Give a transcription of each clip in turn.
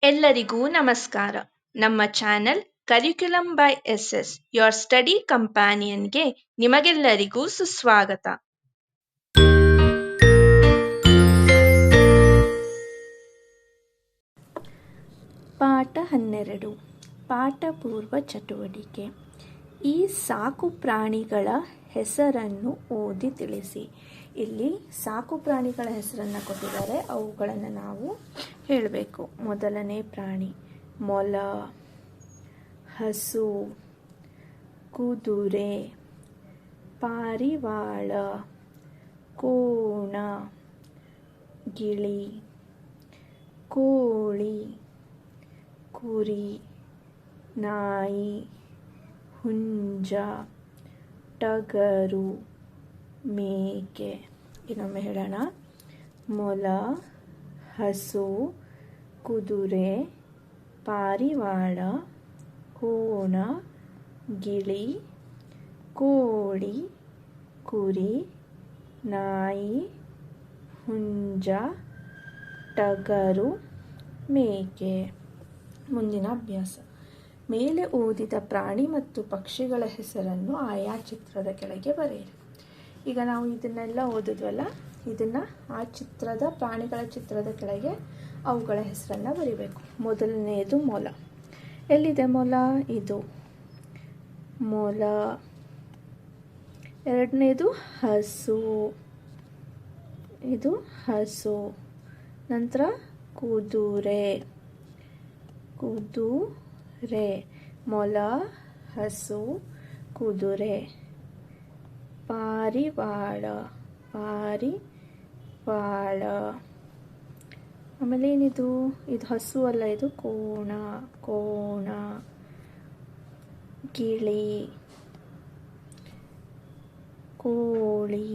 ಎಲ್ಲರಿಗೂ ನಮಸ್ಕಾರ. ನಮ್ಮ channel curriculum by S your study ಕಂಪ್ಯಾನಿಯನ್ಗೆ ನಿಮಗೆಲ್ಲರಿಗೂ ಸುಸ್ವಾಗತ. ಪಾಠ 12 ಪಾಠ ಪೂರ್ವ ಚಟುವಟಿಕೆ. ಈ ಸಾಕು ಪ್ರಾಣಿಗಳ ಹೆಸರನ್ನು ಓದಿ ತಿಳಿಸಿ. ಇಲ್ಲಿ ಸಾಕು ಪ್ರಾಣಿಗಳ ಹೆಸರನ್ನು ಕೊಟ್ಟಿದ್ದಾರೆ, ಅವುಗಳನ್ನು ನಾವು ಹೇಳಬೇಕು. ಮೊದಲನೇ ಪ್ರಾಣಿ ಮೊಲ, ಹಸು, ಕುದುರೆ, ಪಾರಿವಾಳ, ಕೋಣ, ಗಿಳಿ, ಕೋಳಿ, ಕುರಿ, ನಾಯಿ, ಹುಂಜ, ಟಗರು, ಮೇಕೆ. ಇನ್ನೊಮ್ಮೆ ಹೇಳೋಣ. ಮೊಲ, ಹಸು, ಕುದುರೆ, ಪಾರಿವಾಳ, ಕೋಣ, ಗಿಳಿ, ಕೋಳಿ, ಕುರಿ, ನಾಯಿ, ಹುಂಜ, ಟಗರು, ಮೇಕೆ. ಮುಂದಿನ ಅಭ್ಯಾಸ. ಮೇಲೆ ಓದಿದ ಪ್ರಾಣಿ ಮತ್ತು ಪಕ್ಷಿಗಳ ಹೆಸರನ್ನು ಆಯಾ ಚಿತ್ರದ ಕೆಳಗೆ ಬರೆಯಿರಿ. ಈಗ ನಾವು ಇದನ್ನೆಲ್ಲ ಓದಿದ್ವಲ್ಲ, ಇದನ್ನು ಆ ಚಿತ್ರದ ಪ್ರಾಣಿಗಳ ಚಿತ್ರದ ಕೆಳಗೆ ಅವುಗಳ ಹೆಸರನ್ನು ಬರೀಬೇಕು. ಮೊದಲನೆಯದು ಮೊಲ. ಎಲ್ಲಿದೆ ಮೊಲ? ಇದು ಮೊಲ. ಎರಡನೇದು ಹಸು, ಇದು ಹಸು. ನಂತರ ಕುದುರೆ, ಕುದುರೆ. ಮೊಲ, ಹಸು, ಕುದುರೆ. ಪಾರಿವಾಳ, ಪಾರಿವಾಳ. ಆಮೇಲೆ ಏನಿದು? ಇದು ಹಸು ಅಲ್ಲ, ಇದು ಕೋಣ, ಕೋಣ. ಗಿಳಿ, ಕೋಳಿ,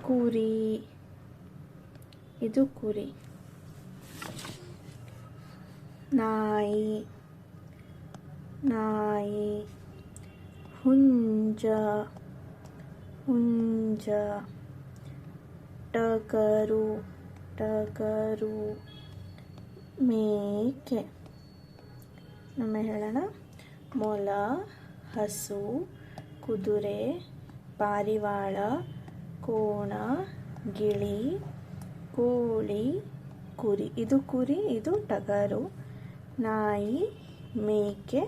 ಕುರಿ, ಇದು ಕುರಿ. ನಾಯಿ, ನಾಯಿ. ಹುಂಜ, ಹುಂಜ. ಟಗರು, ಟಗರು. ಮೇಕೆ. ನಮ್ಮ ಹೇಳೋಣ. ಮೊಲ, ಹಸು, ಕುದುರೆ, ಪಾರಿವಾಳ, ಕೋಣ, ಗಿಳಿ, ಕೋಳಿ, ಕುರಿ. ಇದು ಕುರಿ, ಇದು ಟಗರು, ನಾಯಿ, ಮೇಕೆ,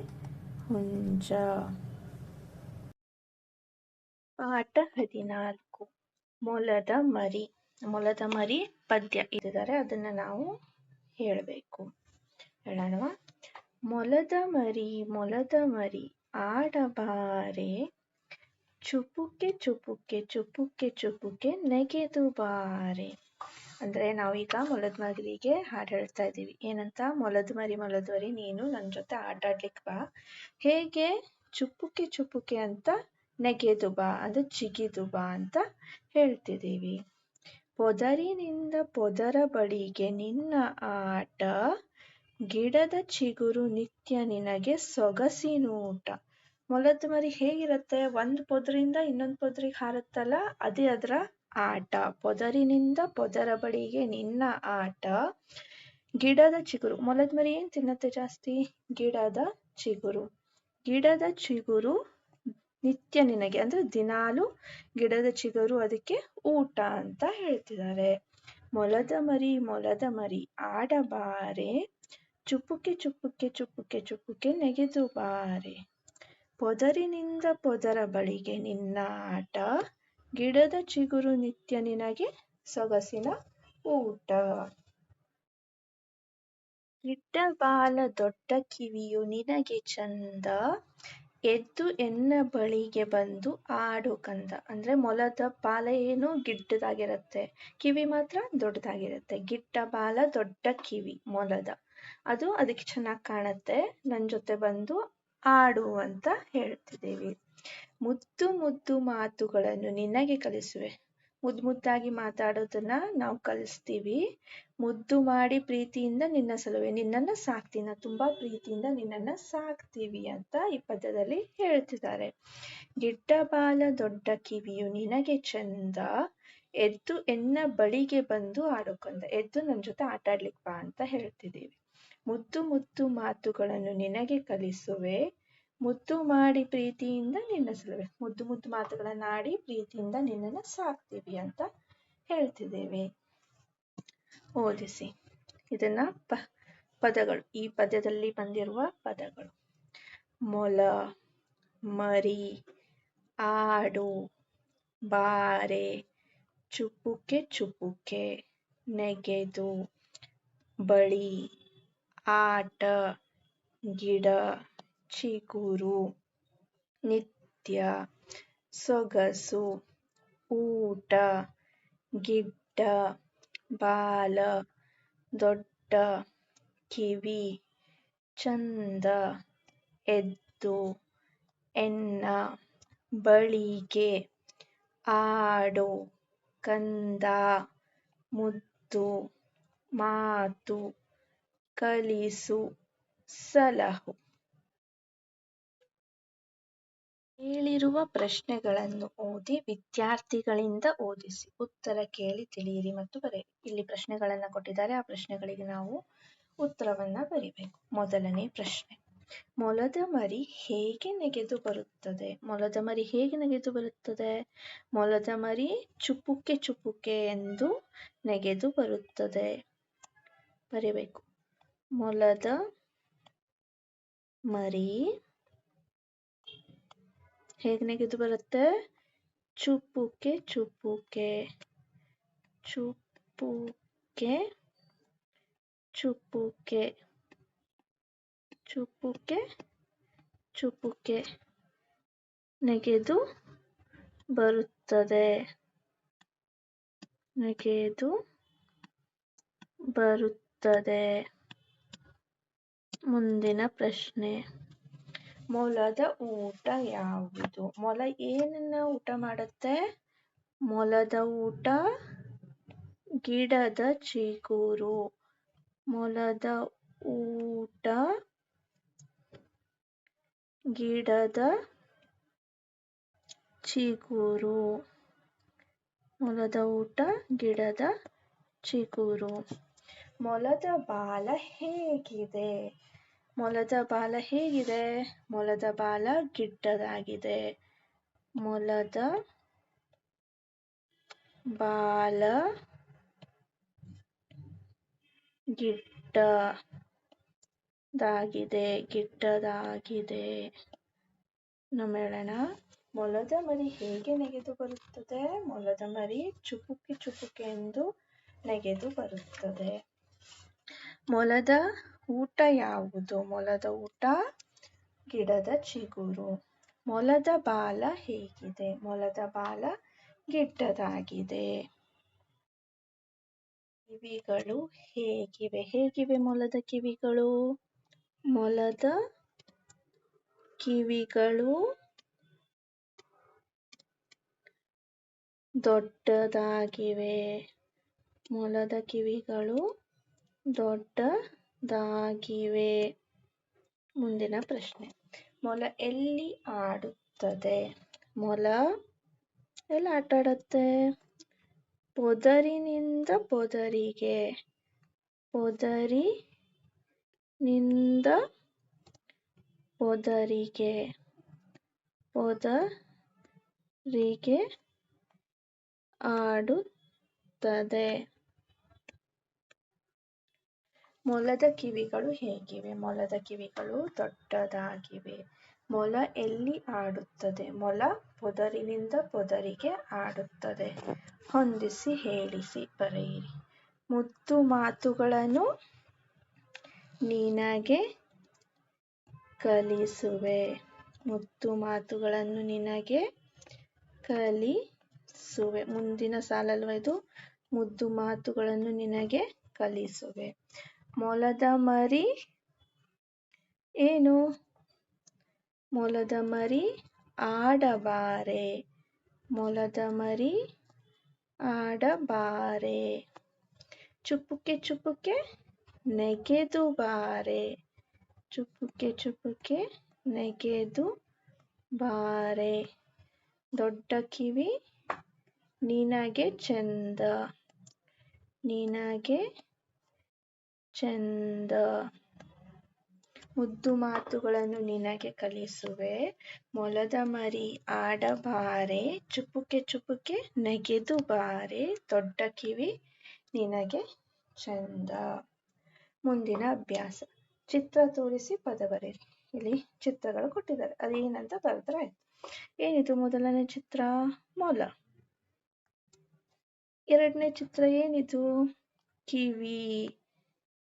ಹುಂಜ. ಪಾಠ 14 ಮೊಲದ ಮರಿ. ಮೊಲದ ಮರಿ ಪದ್ಯ ಇದ್ದಾರೆ, ಅದನ್ನು ನಾವು ಹೇಳಬೇಕು. ಹೇಳೋಣ. ಮೊಲದ ಮರಿ, ಮೊಲದ ಮರಿ ಆಡಬಾರೆ, ಚುಪುಕೆ ಚುಪುಕೆ ಚುಪುಕೆ ಚುಪುಕೆ ನೆಗೆದು ಬಾರೆ. ಅಂದರೆ ನಾವೀಗ ಮೊಲದ ಮರಿಗೆ ಹಾಡು ಹೇಳ್ತಾ ಇದ್ದೀವಿ. ಏನಂತ? ಮೊಲದ ಮರಿ ನೀನು ನನ್ನ ಜೊತೆ ಆಟ ಆಡ್ಲಿಕ್ಕೆ ಬಾ. ಹೇಗೆ? ಚುಪುಕೆ ಚುಪುಕೆ ಅಂತ ನೆಗೆದು ಬಾ, ಅದು ಚಿಗಿದು ಬಾ ಅಂತ ಹೇಳ್ತಿದ್ದೀವಿ. ಪೊದರಿನಿಂದ ಪೊದರ ಬಳಿಗೆ ನಿನ್ನ ಆಟ, ಗಿಡದ ಚಿಗುರು ನಿತ್ಯ ನಿನಗೆ ಸೊಗಸಿನೂಟ. ಮೊಲದ ಮರಿ ಹೇಗಿರುತ್ತೆ? ಒಂದು ಪೊದರಿಂದ ಇನ್ನೊಂದು ಪೊದರಿಗೆ ಹಾರುತ್ತಲ್ಲ, ಅದೇ ಅದರ ಆಟ. ಪೊದರಿನಿಂದ ಪೊದರ ಬಳಿಗೆ ನಿನ್ನ ಆಟ, ಗಿಡದ ಚಿಗುರು. ಮೊಲದ ಮರಿ ಏನು ತಿನ್ನತ್ತೆ ಜಾಸ್ತಿ? ಗಿಡದ ಚಿಗುರು. ಗಿಡದ ಚಿಗುರು ನಿತ್ಯ ನಿನಗೆ, ಅಂದ್ರೆ ದಿನಾಲು ಗಿಡದ ಚಿಗುರು ಅದಕ್ಕೆ ಊಟ ಅಂತ ಹೇಳ್ತಿದ್ದಾರೆ. ಮೊಲದ ಮರಿ ಆಡಬಾರೆ, ಚುಪುಕೆ ಚುಪುಕೆ ಚುಪುಕೆ ಚುಪುಕೆ ನೆಗೆದು ಬಾರೆ. ಪೊದರಿನಿಂದ ಪೊದರ ಬಳಿಗೆ ನಿನ್ನ ಆಟ, ಗಿಡದ ಚಿಗುರು ನಿತ್ಯ ನಿನಗೆ ಸೊಗಸಿನ ಊಟ. ಗಿಡ್ಡ ಬಾಲ ದೊಡ್ಡ ಕಿವಿಯು ನಿನಗೆ ಚಂದ, ಎದ್ದು ಎನ್ನ ಬಳಿಗೆ ಬಂದು ಆಡು ಕಂದ. ಅಂದ್ರೆ ಮೊಲದ ಬಾಲ ಏನು? ಗಿಡ್ಡದಾಗಿರುತ್ತೆ, ಕಿವಿ ಮಾತ್ರ ದೊಡ್ಡದಾಗಿರುತ್ತೆ. ಗಿಡ್ಡ ಬಾಲ ದೊಡ್ಡ ಕಿವಿ ಮೊಲದ, ಅದು ಅದಕ್ಕೆ ಚೆನ್ನಾಗಿ ಕಾಣುತ್ತೆ. ನನ್ನ ಜೊತೆ ಬಂದು ಆಡು ಅಂತ ಹೇಳ್ತಿದ್ದೀವಿ. ಮುದ್ದು ಮುದ್ದು ಮಾತುಗಳನ್ನು ನಿನಗೆ ಕಲಿಸುವೆ. ಮುದ್ದಾಗಿ ಮಾತಾಡೋದನ್ನ ನಾವು ಕಲಿಸ್ತೀವಿ. ಮುದ್ದು ಮಾಡಿ ಪ್ರೀತಿಯಿಂದ ನಿನ್ನ ಸಲುವೆ, ನಿನ್ನನ್ನು ಸಾಕ್ತೀನಿ, ತುಂಬಾ ಪ್ರೀತಿಯಿಂದ ನಿನ್ನನ್ನು ಸಾಕ್ತೀವಿ ಅಂತ ಈ ಪದ್ಯದಲ್ಲಿ ಹೇಳ್ತಿದ್ದಾರೆ. ಗಿಡ್ಡ ಬಾಲ ದೊಡ್ಡ ಕಿವಿಯು ನಿನಗೆ ಚಂದ, ಎದ್ದು ಎನ್ನ ಬಳಿಗೆ ಬಂದು ಆಡುಕೊಂಡ. ಎದ್ದು ನನ್ನ ಜೊತೆ ಆಟ ಆಡ್ಲಿಕ್ಕೆ ಬಾ ಅಂತ ಹೇಳ್ತಿದ್ದೀವಿ. ಮುದ್ದು ಮುದ್ದು ಮಾತುಗಳನ್ನು ನಿನಗೆ ಕಲಿಸುವೆ, ಮುದ್ದು ಮಾಡಿ ಪ್ರೀತಿಯಿಂದ ನಿನ್ನ ಸಲುವೆ. ಮುದ್ದು ಮುದ್ದು ಮಾತುಗಳನ್ನ ಆಡಿ ಪ್ರೀತಿಯಿಂದ ನಿನ್ನನ್ನು ಸಾಕ್ತೀವಿ ಅಂತ ಹೇಳ್ತಿದ್ದೇವೆ. ಓದಿಸಿ. ಇದನ್ನ ಪದಗಳು, ಈ ಪದ್ಯದಲ್ಲಿ ಬಂದಿರುವ ಪದಗಳು: ಮೊಲ, ಮರಿ, ಆಡು, ಬಾರೆ, ಚುಪುಕೆ ಚುಪುಕೆ, ನೆಗೆದು, ಬಳಿ, ಆಟ, ಗಿಡ, ಚಿಗುರು, ನಿತ್ಯ, ಸೊಗಸು, ಊಟ, ಗಿಡ್ಡ, ಬಾಲ, ದೊಡ್ಡ, ಕಿವಿ, ಚಂದ, ಎದ್ದು, ಎನ್ನ, ಬಳಿಗೆ, ಆಡು, ಕಂದ, ಮುದ್ದು, ಮಾತು, ಕಲಿಸು, ಸಲಹು. ಕೇಳಿರುವ ಪ್ರಶ್ನೆಗಳನ್ನು ಓದಿ ವಿದ್ಯಾರ್ಥಿಗಳಿಂದ ಓದಿಸಿ. ಉತ್ತರ ಕೇಳಿ ತಿಳಿಯಿರಿ ಮತ್ತು ಬರೆಯಿರಿ. ಇಲ್ಲಿ ಪ್ರಶ್ನೆಗಳನ್ನು ಕೊಟ್ಟಿದ್ದಾರೆ, ಆ ಪ್ರಶ್ನೆಗಳಿಗೆ ನಾವು ಉತ್ತರವನ್ನ ಬರಿಬೇಕು. ಮೊದಲನೇ ಪ್ರಶ್ನೆ: ಮೊಲದ ಮರಿ ಹೇಗೆ ನೆಗೆದು ಬರುತ್ತದೆ? ಮೊಲದ ಮರಿ ಹೇಗೆ ನೆಗೆದು ಬರುತ್ತದೆ? ಮೊಲದ ಮರಿ ಚುಪುಕೆ ಚುಪುಕೆ ಎಂದು ನೆಗೆದು ಬರುತ್ತದೆ. ಬರಿಬೇಕು. ಮೊಲದ ಮರಿ ಹೇಗೆ ನೆಗೆದು ಬರುತ್ತೆ? ಚುಪುಕೆ ಚುಪುಕೆ, ಚುಪುಕೆ ಚುಪುಕೆ, ಚುಪುಕೆ ಚುಪುಕೆ ನೆಗೆದು ಬರುತ್ತದೆ. ನೆಗೆದು ಬರುತ್ತದೆ. ಮುಂದಿನ ಪ್ರಶ್ನೆ: ಮೊಲದ ಊಟ ಯಾವುದು? ಮೊಲ ಏನನ್ನ ಊಟ ಮಾಡುತ್ತೆ? ಮೊಲದ ಊಟ ಗಿಡದ ಚಿಗುರು. ಮೊಲದ ಊಟ ಗಿಡದ ಚಿಗುರು. ಮೊಲದ ಊಟ ಗಿಡದ ಚಿಗುರು. ಮೊಲದ ಬಾಲ ಹೇಗಿದೆ? ಮೊಲದ ಬಾಲ ಹೇಗಿದೆ? ಮೊಲದ ಬಾಲ ಗಿಡ್ಡದಾಗಿದೆ. ಮೊಲದ ಬಾಲ ಗಿಡ್ಡದಾಗಿದೆ. ಗಿಡ್ಡದಾಗಿದೆ. ನಮ್ಮ ಹೇಳೋಣ: ಮೊಲದ ಮರಿ ಹೇಗೆ ನೆಗೆದು ಬರುತ್ತದೆ? ಮೊಲದ ಮರಿ ಚುಪುಕೆ ಚುಪುಕೆ ಎಂದು ನೆಗೆದು ಬರುತ್ತದೆ. ಮೊಲದ ಊಟ ಯಾವುದು? ಮೊಲದ ಊಟ ಗಿಡದ ಚಿಗುರು. ಮೊಲದ ಬಾಲ ಹೇಗಿದೆ? ಮೊಲದ ಬಾಲ ಗಿಡ್ಡದಾಗಿದೆ. ಕಿವಿಗಳು ಹೇಗಿವೆ? ಹೇಗಿವೆ ಮೊಲದ ಕಿವಿಗಳು? ಮೊಲದ ಕಿವಿಗಳು ದೊಡ್ಡದಾಗಿವೆ. ಮೊಲದ ಕಿವಿಗಳು ದೊಡ್ಡದಾಗಿವೆ. ಮುಂದಿನ ಪ್ರಶ್ನೆ: ಮೊಲ ಎಲ್ಲಿ ಆಡುತ್ತದೆ? ಮೊಲ ಎಲ್ಲಿ ಆಟ ಆಡುತ್ತೆ? ಪೊದರಿನಿಂದ ಪೊದರಿಗೆ. ಪೊದರಿನಿಂದ ಪೊದರಿಗೆ. ಪೊದರಿಗೆ ಆಡುತ್ತದೆ. ಮೊಲದ ಕಿವಿಗಳು ಹೇಗಿವೆ? ಮೊಲದ ಕಿವಿಗಳು ದೊಡ್ಡದಾಗಿವೆ. ಮೊಲ ಎಲ್ಲಿ ಆಡುತ್ತದೆ? ಮೊಲ ಪೊದರಿನಿಂದ ಪೊದರಿಗೆ ಆಡುತ್ತದೆ. ಹೊಂದಿಸಿ ಹೇಳಿಸಿ ಬರೆಯಿರಿ. ಮುದ್ದು ಮಾತುಗಳನ್ನು ನಿನಗೆ ಕಲಿಸುವೆ. ಮುದ್ದು ಮಾತುಗಳನ್ನು ನಿನಗೆ ಕಲಿಸುವೆ. ಮುಂದಿನ ಸಾಲಲ್ವ ಇದು? ಮುದ್ದು ಮಾತುಗಳನ್ನು ನಿನಗೆ ಕಲಿಸುವೆ. ಮೊಲದ ಮರಿ ಏನು? ಮೊಲದ ಮರಿ ಆಡಬಾರೆ. ಮೊಲದ ಮರಿ ಆಡಬಾರೆ. ಚುಪುಕೆ ಚುಪುಕೆ ನೆಗೆದು ಬಾರೆ. ಚುಪುಕೆ ಚುಪುಕೆ ನೆಗೆದು ಬಾರೆ. ದೊಡ್ಡ ಕಿವಿ ನಿನಗೆ ಚಂದ, ನಿನಗೆ ಚಂದ. ಮುದ್ದು ಮಾತುಗಳನ್ನು ನಿನಗೆ ಕಲಿಸುವೆ, ಮೊಲದ ಮರಿ ಆಡಬಾರೆ, ಚುಪುಕೆ ಚುಪುಕೆ ನಗೆದು ಬಾರೆ, ದೊಡ್ಡ ಕಿವಿ ನಿನಗೆ ಚಂದ. ಮುಂದಿನ ಅಭ್ಯಾಸ, ಚಿತ್ರ ತೋರಿಸಿ ಪದ ಬರೆಯಿರಿ. ಇಲ್ಲಿ ಚಿತ್ರಗಳು ಕೊಟ್ಟಿದ್ದಾರೆ, ಅದೇನಂತ ಬರೆದ್ರೆ ಆಯ್ತು. ಏನಿದು ಮೊದಲನೇ ಚಿತ್ರ? ಮೊಲ. ಎರಡನೇ ಚಿತ್ರ ಏನಿದು? ಕಿವಿ,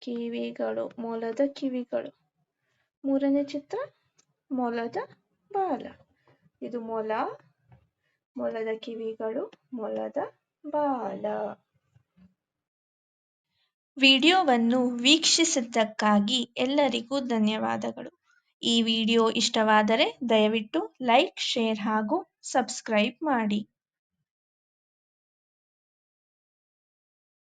ಕಿವಿಗಳು, ಮೊಲದ ಕಿವಿಗಳು. ಮೂರನೇ ಚಿತ್ರ ಮೊಲದ ಬಾಲ. ಇದು ಮೊಲ, ಮೊಲದ ಕಿವಿಗಳು, ಮೊಲದ ಬಾಲ. ವಿಡಿಯೋವನ್ನು ವೀಕ್ಷಿಸಿದ್ದಕ್ಕಾಗಿ ಎಲ್ಲರಿಗೂ ಧನ್ಯವಾದಗಳು. ಈ ವಿಡಿಯೋ ಇಷ್ಟವಾದರೆ ದಯವಿಟ್ಟು ಲೈಕ್, ಶೇರ್ ಹಾಗೂ ಸಬ್ಸ್ಕ್ರೈಬ್ ಮಾಡಿ.